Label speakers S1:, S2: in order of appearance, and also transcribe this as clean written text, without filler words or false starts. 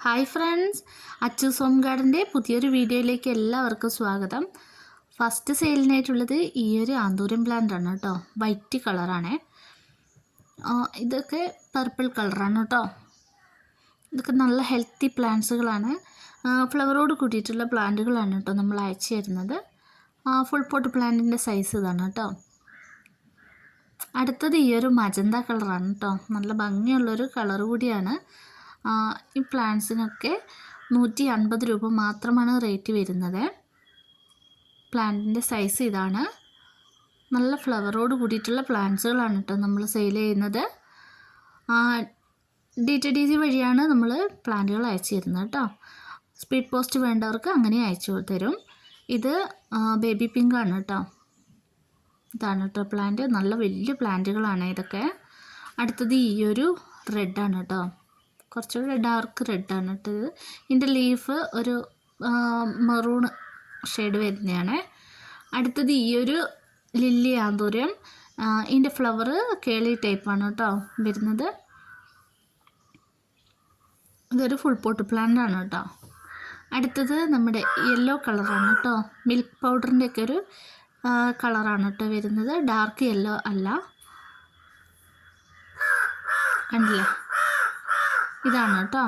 S1: Hi friends, Achus home ഗാർഡൻ്റെ പുതിയൊരു വീഡിയോയിലേക്ക് എല്ലാവർക്കും സ്വാഗതം. ഫസ്റ്റ് സെയിലിനായിട്ടുള്ളത് ഈ ഒരു ആന്തൂരം പ്ലാന്റ് ആണ് കേട്ടോ. വൈറ്റ് കളറാണ്. ഇതൊക്കെ പർപ്പിൾ കളറാണ് കേട്ടോ. ഇതൊക്കെ നല്ല ഹെൽത്തി പ്ലാന്റ്സുകളാണ്. ഫ്ലവറോട് കൂടിയിട്ടുള്ള പ്ലാന്റുകളാണ് കേട്ടോ നമ്മൾ അയച്ചു തരുന്നത്. ഫുൾ പോട്ട് പ്ലാന്റിൻ്റെ സൈസ് ഇതാണ് കേട്ടോ. അടുത്തത് ഈ ഒരു മജന്ത കളറാണ് കേട്ടോ. നല്ല ഭംഗിയുള്ളൊരു കളർ കൂടിയാണ്. ഈ പ്ലാന്റ്സിനൊക്കെ 150 രൂപ മാത്രമാണ് റേറ്റ് വരുന്നത്. പ്ലാന്റിൻ്റെ സൈസ് ഇതാണ്. നല്ല ഫ്ലവറോട് കൂടിയിട്ടുള്ള പ്ലാന്റ്സുകളാണ് കേട്ടോ നമ്മൾ സെയിൽ ചെയ്യുന്നത്. DTDC വഴിയാണ് നമ്മൾ പ്ലാന്റുകൾ അയച്ചു തരുന്നത് കേട്ടോ. സ്പീഡ് പോസ്റ്റ് വേണ്ടവർക്ക് അങ്ങനെ അയച്ചു തരും. ഇത് ബേബി പിങ്ക് ആണ് കേട്ടോ. ഇതാണ് കേട്ടോ പ്ലാന്റ്. നല്ല വലിയ പ്ലാന്റുകളാണ് ഇതൊക്കെ. അടുത്തത് ഈ ഒരു റെഡാണ് കേട്ടോ. കുറച്ചുകൂടെ ഡാർക്ക് റെഡാണ് കേട്ടോ. ഇതിൻ്റെ ലീഫ് ഒരു മെറൂൺ ഷെയ്ഡ് വരുന്നതാണ്. അടുത്തത് ഈ ഒരു ലില്ലി ആന്തൂര്യം. ഇതിൻ്റെ ഫ്ലവർ കേളി ടൈപ്പാണ് കേട്ടോ വരുന്നത്. ഇതൊരു ഫുൾ പോട്ട് പ്ലാന്റ് ആണ് കേട്ടോ. അടുത്തത് നമ്മുടെ യെല്ലോ കളറാണ് കേട്ടോ. മിൽക്ക് പൗഡറിൻ്റെ ഒക്കെ ഒരു കളറാണ് കേട്ടോ വരുന്നത്. ഡാർക്ക് യെല്ലോ അല്ല, കണ്ടില്ലേ? ഇതാണ് കേട്ടോ.